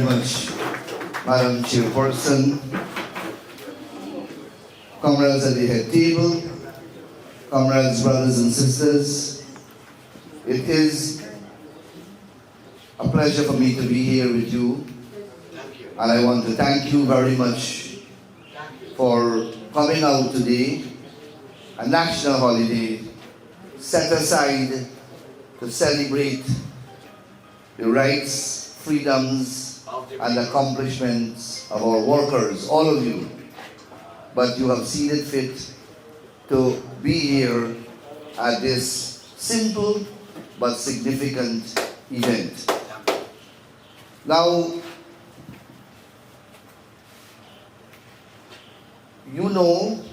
much, Madam Chairperson, comrades at the head table, comrades, brothers and sisters. It is a pleasure for me to be here with you, and I want to thank you very much for coming out today, a national holiday set aside to celebrate the rights, freedoms, and accomplishments of our workers, all of you. But you have seen it fit to be here at this simple but significant event. Now, you know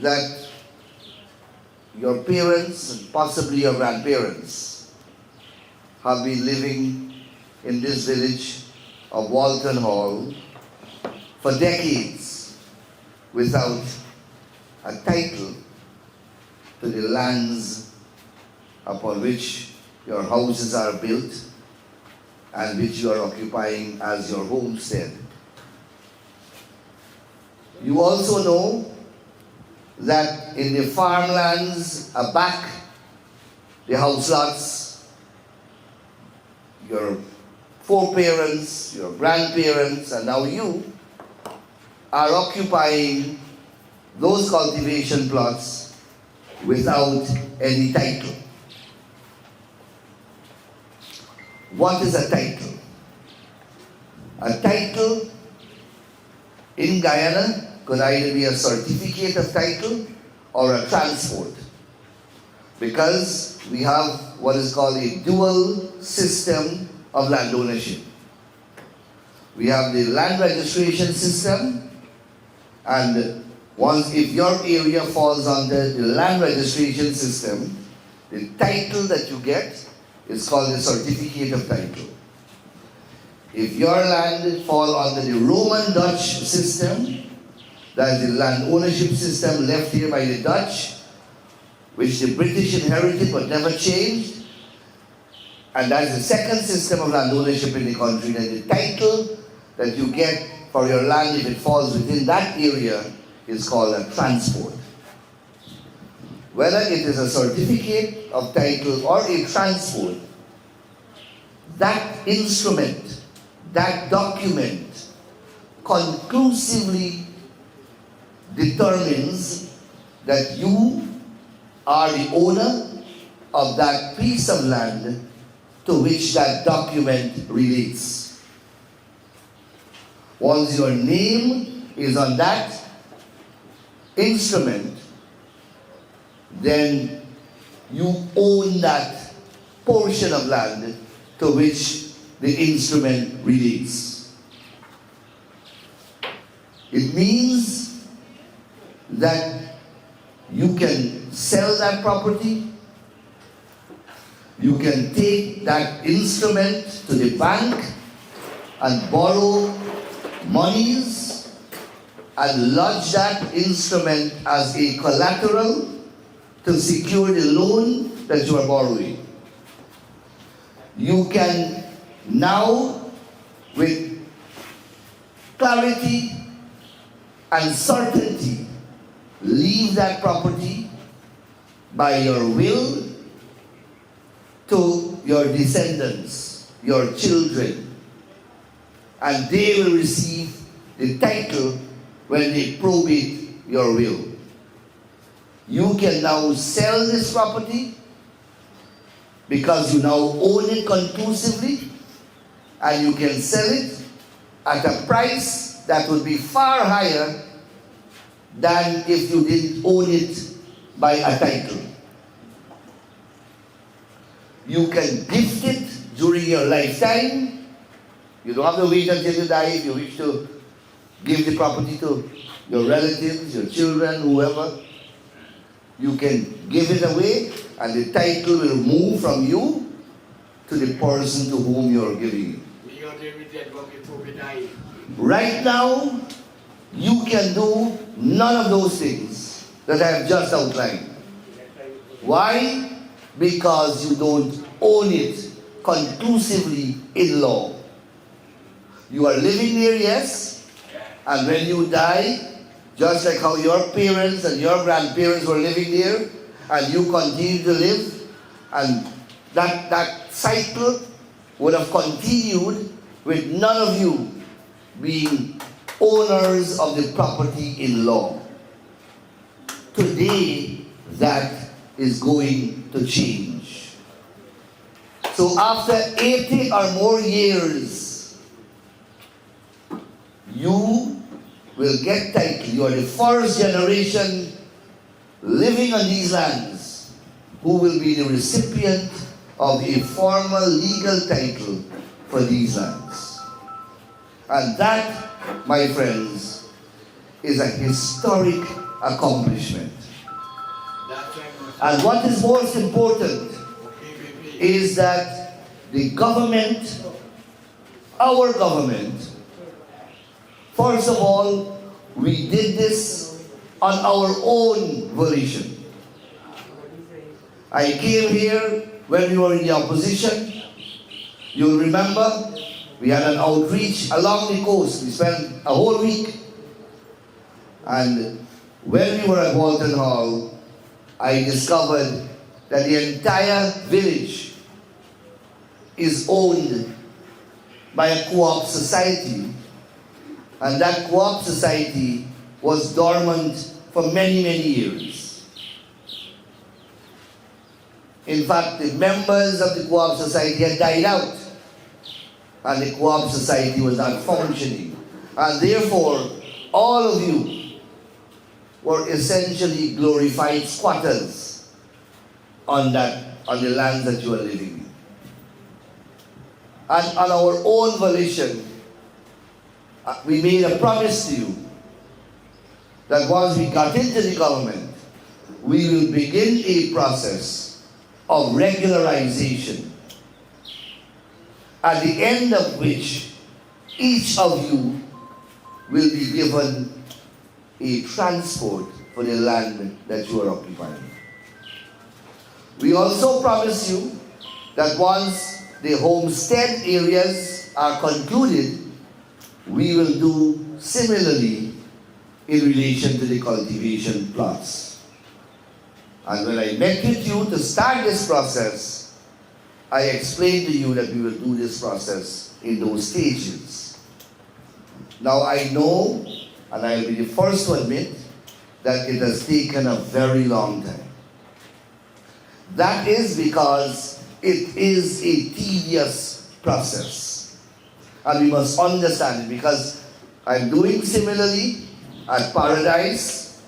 that your parents and possibly your grandparents have been living in this village of Walton Hall for decades without a title to the lands upon which your houses are built and which you are occupying as your homestead. You also know that in the farmlands aback the house lots, your foreparents, your grandparents, and now you are occupying those cultivation plots without any title. What is a title? A title in Guyana could either be a certificate of title or a transport, because we have what is called a dual system of land ownership. We have the land registration system, and if your area falls under the land registration system, the title that you get is called the certificate of title. If your land falls under the Roman Dutch system, that is the land ownership system left here by the Dutch, which the British inherited but never changed, and that is the second system of land ownership in the country, then the title that you get for your land, if it falls within that area, is called a transport. Whether it is a certificate of title or a transport, that instrument, that document, conclusively determines that you are the owner of that piece of land to which that document relates. Once your name is on that instrument, then you own that portion of land to which the instrument relates. It means that you can sell that property, you can take that instrument to the bank and borrow monies and lodge that instrument as a collateral to secure the loan that you are borrowing. You can now, with clarity and certainty, leave that property by your will to your descendants, your children, and they will receive the title when they probate your will. You can now sell this property because you now own it conclusively, and you can sell it at a price that would be far higher than if you didn't own it by a title. You can gift it during your lifetime. You don't have to wait until you die if you wish to give the property to your relatives, your children, whoever. You can give it away, and the title will move from you to the person to whom you are giving it. Right now, you can do none of those things that I have just outlined. Why? Because you don't own it conclusively in law. You are living there, yes, and when you die, just like how your parents and your grandparents were living there, and you continue to live, and that cycle would have continued with none of you being owners of the property in law. Today, that is going to change. So after 80 or more years, you will get title. You are the first generation living on these lands who will be the recipient of a formal legal title for these lands. And that, my friends, is a historic accomplishment. And what is most important is that the government, our government, first of all, we did this on our own volition. I came here when we were in the opposition. You'll remember, we had an outreach along the coast. We spent a whole week. And when we were at Walton Hall, I discovered that the entire village is owned by a co-op society. And that co-op society was dormant for many, many years. In fact, the members of the co-op society had died out, and the co-op society was not functioning. And therefore, all of you were essentially glorified squatters on the lands that you are living in. And on our own volition, we made a promise to you that once we got into the government, we will begin a process of regularization, at the end of which each of you will be given a transport for the land that you are occupying. We also promise you that once the homestead areas are concluded, we will do similarly in relation to the cultivation plots. And when I met with you to start this process, I explained to you that we will do this process in those stages. Now I know, and I'll be the first to admit, that it has taken a very long time. That is because it is a tedious process. And we must understand it, because I'm doing similarly at Paradise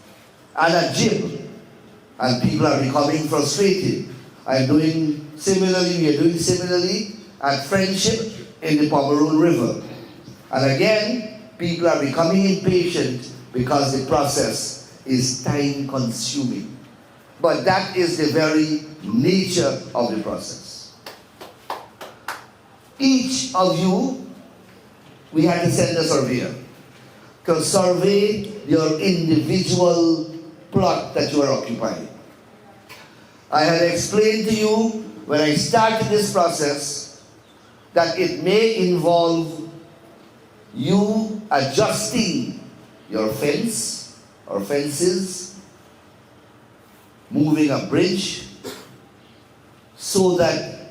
and at Jib, and people are becoming frustrated. we are doing similarly at Friendship in the Pomeroon River. And again, people are becoming impatient because the process is time consuming. But that is the very nature of the process. Each of you, we had to send a surveyor to survey your individual plot that you are occupying. I had explained to you when I started this process that it may involve you adjusting your fence or fences, moving a bridge, so that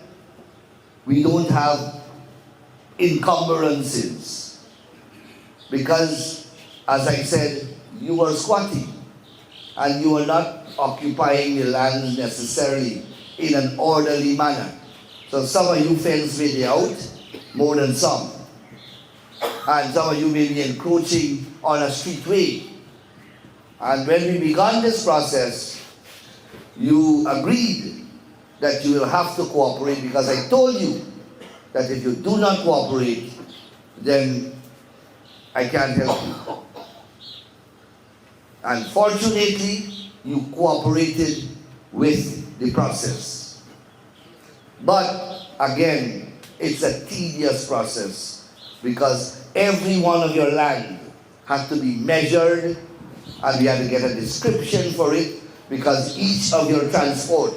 we don't have encumbrances. Because, as I said, you are squatting and you are not occupying the land necessarily in an orderly manner. So some of you fence way out more than some. And some of you may be encroaching on a streetway. And when we began this process, you agreed that you will have to cooperate, because I told you that if you do not cooperate, then I can't help you. And fortunately, you cooperated with the process. But again, it's a tedious process, because every one of your land has to be measured, and we had to get a description for it, because each of your transport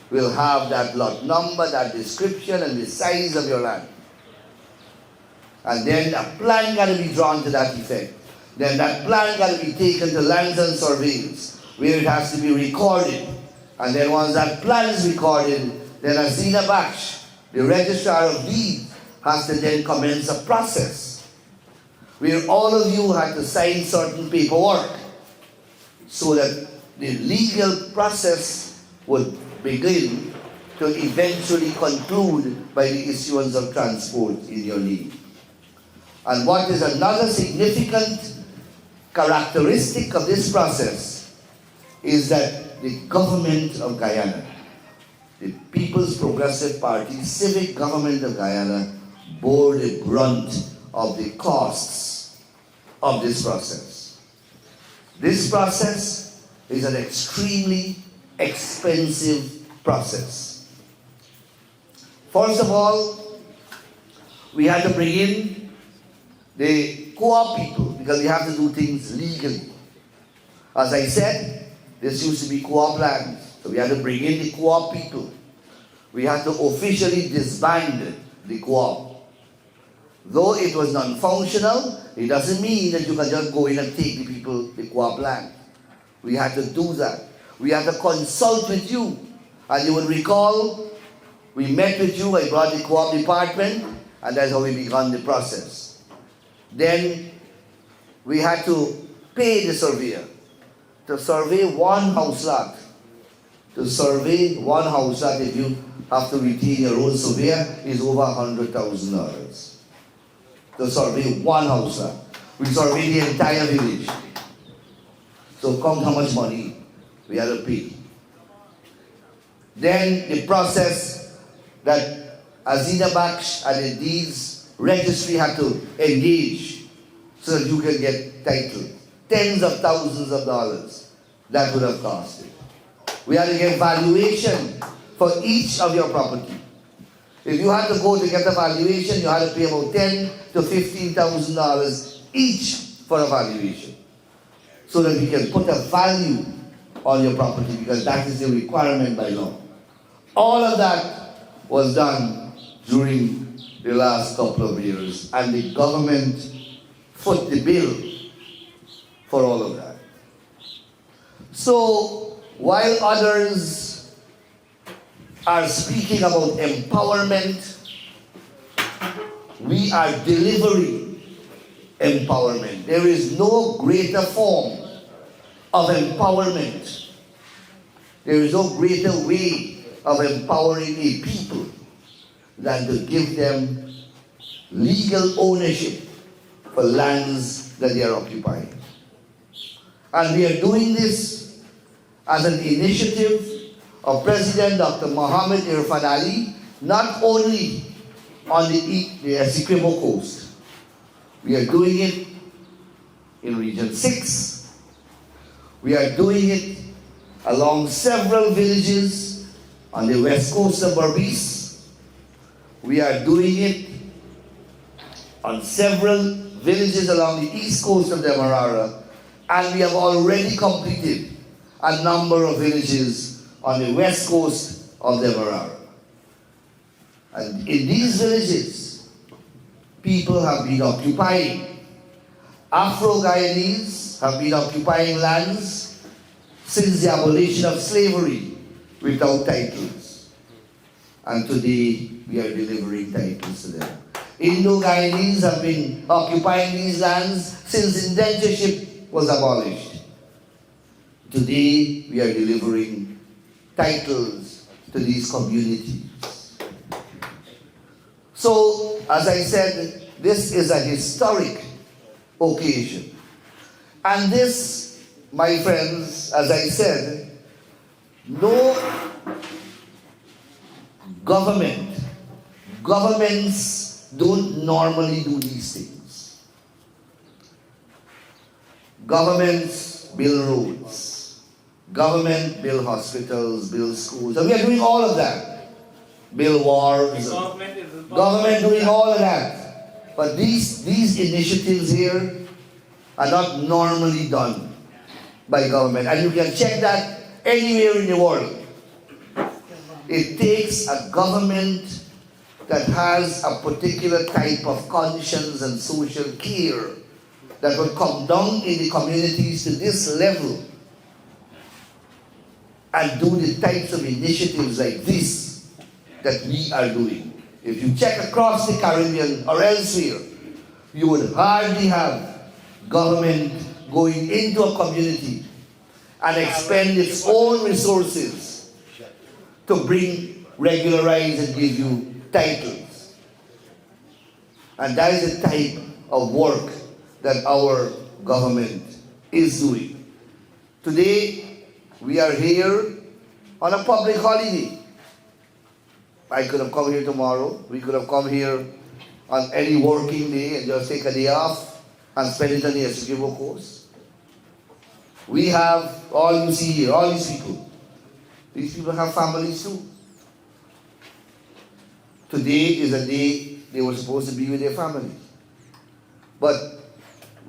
will have that lot number, that description, and the size of your land. And then a plan got to be drawn to that effect. Then that plan got to be taken to lands and surveys, where it has to be recorded. And then once that plan is recorded, then Azina Baksh, the registrar of deeds, has to then commence a process where all of you had to sign certain paperwork so that the legal process would begin to eventually conclude by the issuance of transport in your name. And what is another significant characteristic of this process is that the government of Guyana, the People's Progressive Party, civic government of Guyana, bore the brunt of the costs of this process. This process is an extremely expensive process. First of all, we had to bring in the co-op people because we have to do things legally. As I said, this used to be co-op lands, so we had to bring in the co-op people. We had to officially disband the co-op. Though it was non-functional, it doesn't mean that you can just go in and take the people, the co-op land. We had to do that. We had to consult with you. And you would recall, we met with you, I brought the co-op department, and that's how we began the process. Then we had to pay the surveyor to survey one house lot. To survey one house lot, if you have to retain your own surveyor, is over $100,000. To survey one house lot. We surveyed the entire village. So count how much money we had to pay. Then the process that Azina Baksh and the deeds registry had to engage so that you can get title. Tens of thousands of dollars that would have cost it. We had to get valuation for each of your property. If you had to go to get a valuation, you had to pay about $10,000 to $15,000 each for a valuation, so that we can put a value on your property, because that is the requirement by law. All of that was done during the last couple of years, and the government foot the bill for all of that. So while others are speaking about empowerment, we are delivering empowerment. There is no greater form of empowerment. There is no greater way of empowering a people than to give them legal ownership for lands that they are occupying. And we are doing this as an initiative of President Dr. Mohabir Anil Nandlall, not only on the Essequibo Coast. We are doing it in Region 6. We are doing it along several villages on the west coast of Berbice. We are doing it on several villages along the east coast of Demerara, and we have already completed a number of villages on the west coast of Demerara. And in these villages, people have been occupying. Afro-Guyanese have been occupying lands since the abolition of slavery without titles. And today, we are delivering titles to them. Indo-Guyanese have been occupying these lands since indentureship was abolished. Today, we are delivering titles to these communities. So, as I said, this is a historic occasion. And this, my friends, as I said, no governments don't normally do these things. Governments build roads. Government build hospitals, build schools. And we are doing all of that. Build wharves. Government doing all of that. But these initiatives here are not normally done by government. And you can check that anywhere in the world. It takes a government that has a particular type of conscience and social care that will come down in the communities to this level and do the types of initiatives like this that we are doing. If you check across the Caribbean or elsewhere, you would hardly have government going into a community and expend its own resources to bring, regularize and give you titles. And that is the type of work that our government is doing. Today, we are here on a public holiday. I could have come here tomorrow. We could have come here on any working day and just take a day off and spend it on the Essequibo Coast. We have, all you see here, all these people. These people have families too. Today is a day they were supposed to be with their families. But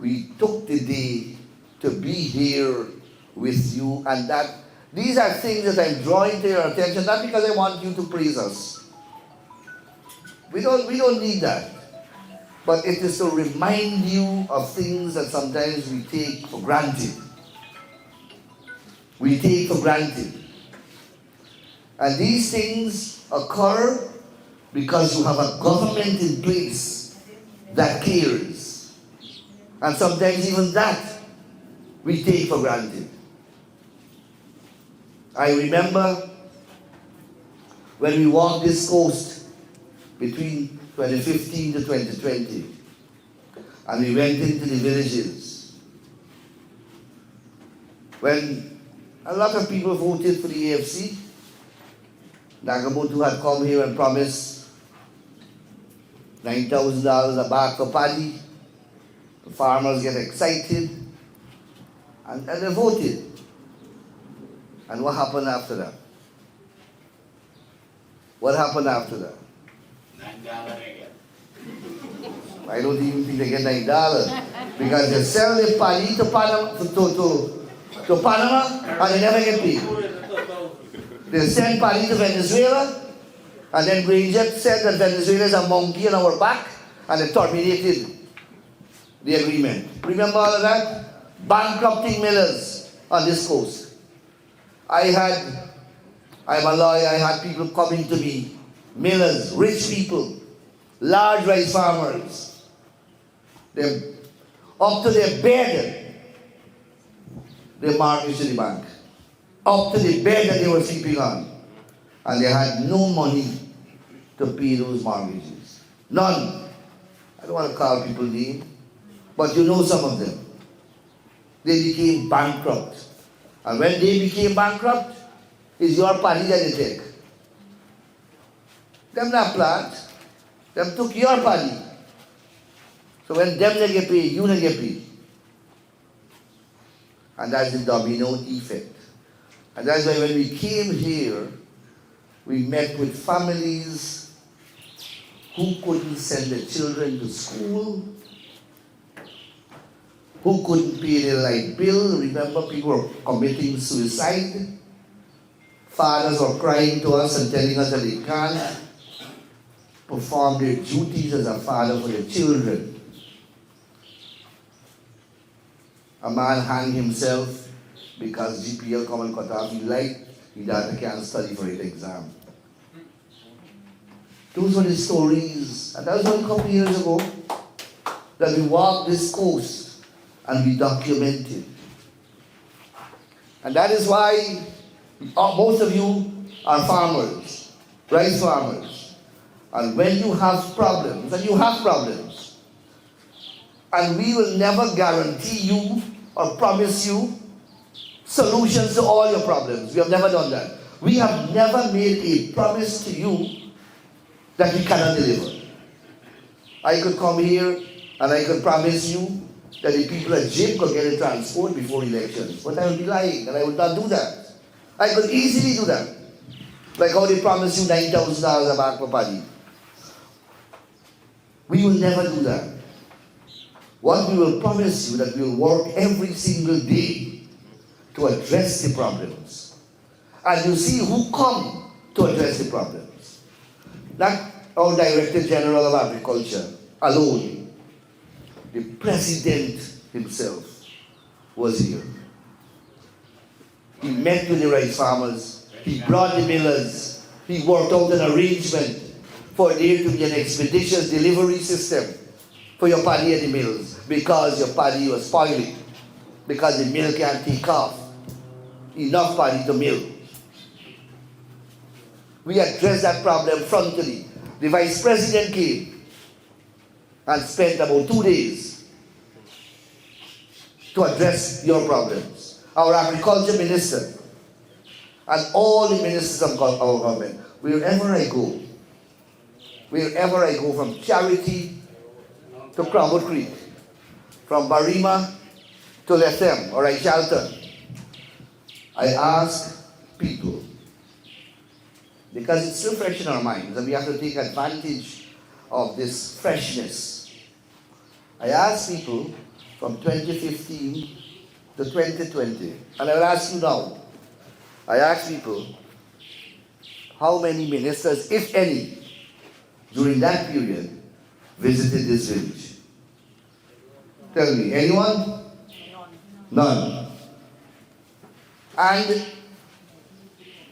we took the day to be here with you, and that these are things that I'm drawing to your attention, not because I want you to praise us. We don't need that. But it is to remind you of things that sometimes we take for granted. We take for granted. And these things occur because you have a government in place that cares. And sometimes even that we take for granted. I remember when we walked this coast between 2015 to 2020, and we went into the villages, when a lot of people voted for the AFC. Nagamotu had come here and promised $9,000 a bag for paddy. The farmers get excited, and they voted. And what happened after that? What happened after that? $9 again. I don't even think they get $9 because they sell the paddy to Panama and they never get paid. They send paddy to Venezuela, and then Granger said that Venezuela is a monkey on our back, and they terminated the agreement. Remember all of that? Bankrupting millers on this coast. I'm a lawyer, I had people coming to me, millers, rich people, large rice farmers. They're up to their bed, they mortgaged to the bank. Up to the bed that they were sleeping on. And they had no money to pay those mortgages. None. I don't want to call people names, but you know some of them. They became bankrupt. And when they became bankrupt, it's your party that they take. Them not plant. Them took your party. So when them they get paid, you don't get paid. And that's the domino effect. And that's why when we came here, we met with families who couldn't send their children to school, who couldn't pay their light bill. Remember, people were committing suicide. Fathers were crying to us and telling us that they can't perform their duties as a father for their children. A man hanged himself because GPL come and cut off his light. His daughter can't study for his exam. Those were the stories. And that was only a couple years ago that we walked this coast and we documented. And that is why most of you are farmers, rice farmers. And when you have problems, and you have problems, and we will never guarantee you or promise you solutions to all your problems. We have never done that. We have never made a promise to you that we cannot deliver. I could come here and I could promise you that the people at Jim could get a transport before elections. But I would be lying, and I would not do that. I could easily do that. Like how they promised you $9,000 a bag for paddy. We will never do that. What we will promise you that we will work every single day to address the problems. And you see who come to address the problems. Not our Director General of Agriculture alone. The President himself was here. He met with the rice farmers. He brought the millers. He worked out an arrangement for there to be an expeditious delivery system for your paddy at the mills, because your paddy was spoiling, because the mill can't take off enough paddy to mill. We addressed that problem frontally. The Vice President came and spent about 2 days to address your problems. Our Agriculture Minister and all the ministers of our government, wherever I go from Charity to Cromwell Creek, from Barima to Lethem or Shelton, I ask people, because it's still fresh in our minds and we have to take advantage of this freshness. I ask people from 2015 to 2020, and I will ask you now, I ask people, how many ministers, if any, during that period, visited this village? Tell me, anyone? None. And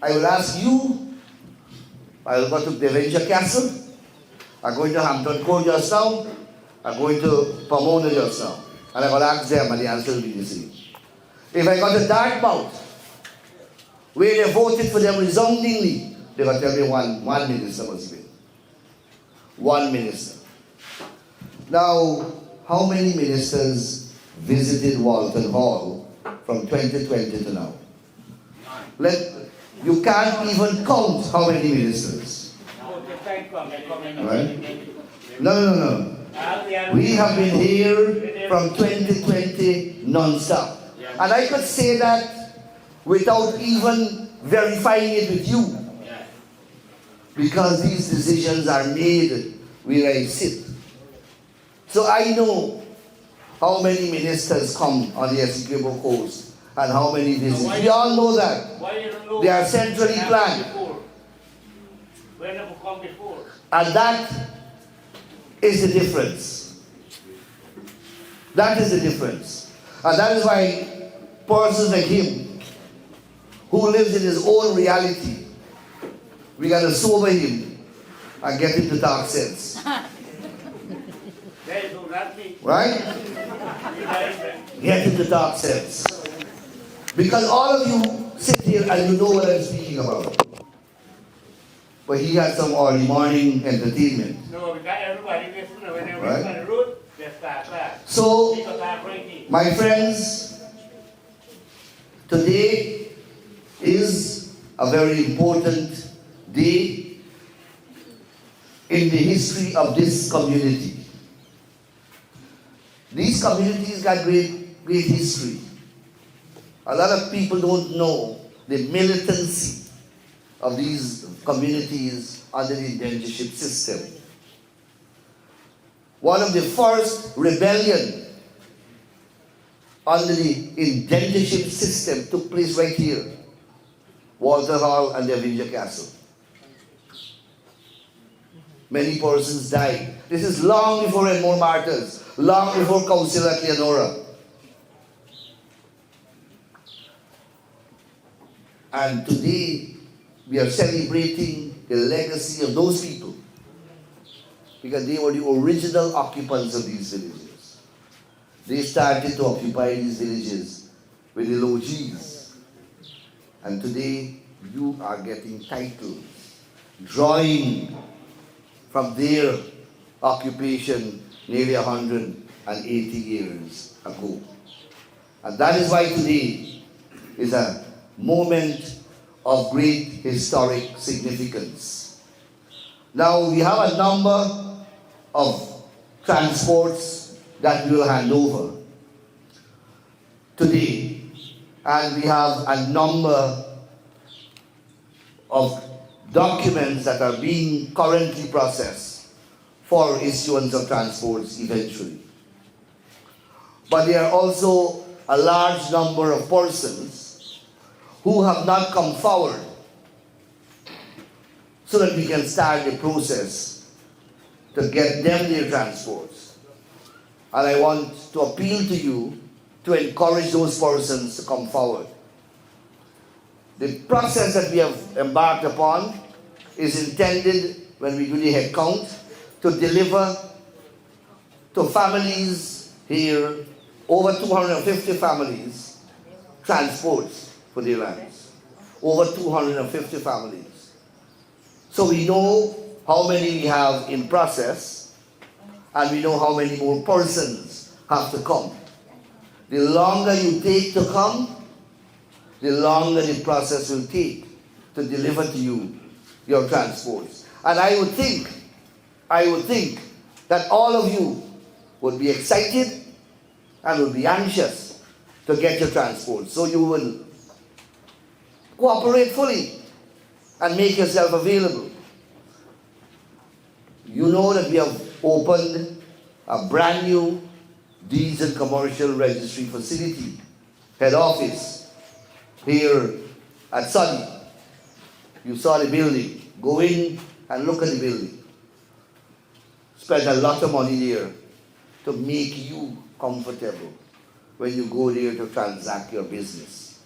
I will ask you, I will go to Devonshire Castle, I'm going to Hampton Court just now, I'm going to Pomona just now, and I will ask them and the answer will be the same. If I go to Dartmouth, where they voted for them resoundingly, they will tell me one minister must be. One minister. Now, how many ministers visited Walton Hall from 2020 to now? You can't even count how many ministers. Right? No. We have been here from 2020 non-stop. And I could say that without even verifying it with you. Because these decisions are made where I sit. So I know how many ministers come on the Essequibo Coast and how many visit. We all know that. They are centrally planned. And that is the difference. That is the difference. And that is why persons like him, who lives in his own reality, we got to sober him and get him to talk sense. Right? Get him to talk sense. Because all of you sit here and you know what I'm speaking about. But he had some early morning entertainment. No, because everybody listen when they Right? on the road, they start that. So, People start breaking. my friends, today is a very important day in the history of this community. These communities got great history. A lot of people don't know the militancy of these communities under the indentureship system. One of the first rebellion under the indentureship system took place right here, Walton Hall and Devonshire Castle. Many persons died. This is long before Edmore Martyrs, long before Councillor Cleonora. And today, we are celebrating the legacy of those people because they were the original occupants of these villages. They started to occupy these villages with the logies. And today, you are getting titles, drawing from their occupation nearly 180 years ago. And that is why today is a moment of great historic significance. Now we have a number of transports that we will hand over today, and we have a number of documents that are being currently processed for issuance of transports eventually. But there are also a large number of persons who have not come forward so that we can start the process to get them their transports. And I want to appeal to you to encourage those persons to come forward. The process that we have embarked upon is intended, when we do the head count, to deliver to families here, over 250 families, transports for their lands. Over 250 families. So we know how many we have in process, and we know how many more persons have to come. The longer you take to come, the longer the process will take to deliver to you your transports. And I would think that all of you would be excited and would be anxious to get your transport. So you will cooperate fully and make yourself available. You know that we have opened a brand new diesel commercial registry facility, head office, here at Sunny. You saw the building. Go in and look at the building. Spend a lot of money there to make you comfortable when you go there to transact your business.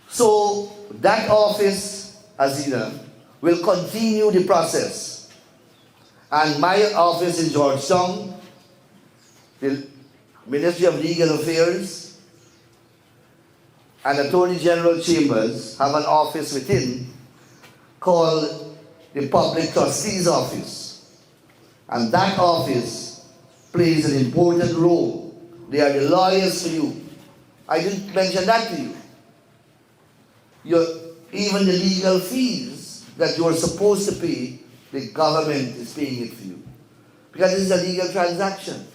So that office, Azina, will continue the process. And my office in Georgetown, the Ministry of Legal Affairs and Attorney General Chambers have an office within called the Public Trustee's Office. And that office plays an important role. They are the lawyers for you. I didn't mention that to you. Even the legal fees that you are supposed to pay, the government is paying it for you. Because this is a legal transaction.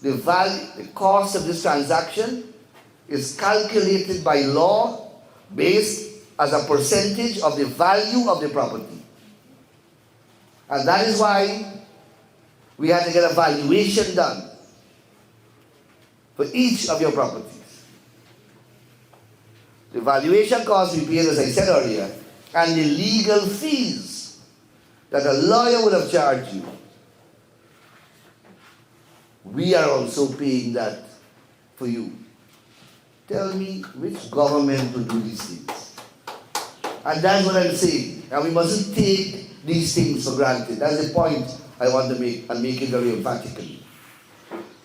The cost of this transaction is calculated by law based as a percentage of the value of the property. And that is why we had to get a valuation done for each of your properties. The valuation cost we paid, as I said earlier, and the legal fees that a lawyer would have charged you, we are also paying that for you. Tell me which government will do these things. And that's what I'm saying. And we mustn't take these things for granted. That's the point I want to make, and make it very emphatically.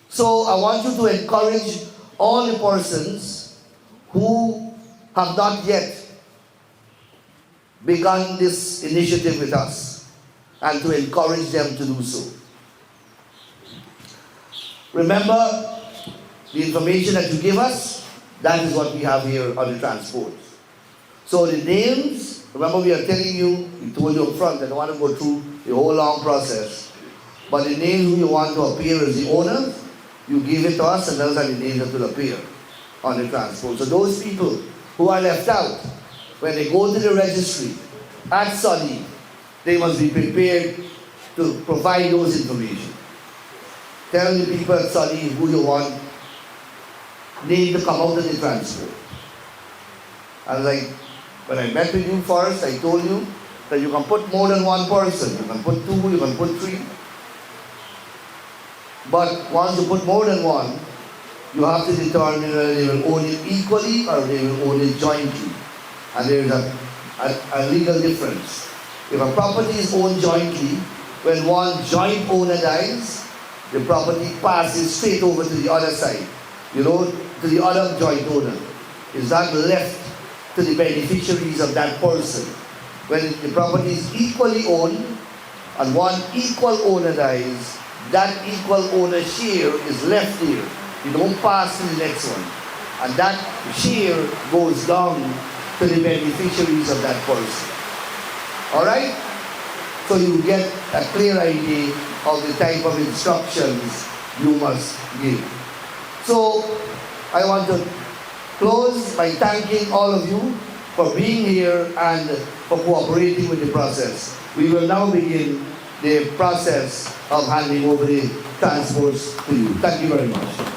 So I want you to encourage all the persons who have not yet begun this initiative with us, and to encourage them to do so. Remember, the information that you give us, that is what we have here on the transport. So the names, remember we are telling you, we told you up front, I don't want to go through the whole long process, but the names who you want to appear as the owner, you give it to us, and those are the names that will appear on the transport. So those people who are left out, when they go to the registry at Sunny, they must be prepared to provide those information. Tell the people at Sunny who you want name to come out of the transport. And like when I met with you first, I told you that you can put more than one person. You can put two, you can put three. But once you put more than one, you have to determine whether they will own it equally or they will own it jointly. And there is a legal difference. If a property is owned jointly, when one joint owner dies, the property passes straight over to the other side, to the other joint owner. It's not left to the beneficiaries of that person. When the property is equally owned and one equal owner dies, that equal owner share is left here. You don't pass to the next one. And that share goes down to the beneficiaries of that person. Alright? So you get a clear idea of the type of instructions you must give. So I want to close by thanking all of you for being here and for cooperating with the process. We will now begin the process of handing over the transports to you. Thank you very much.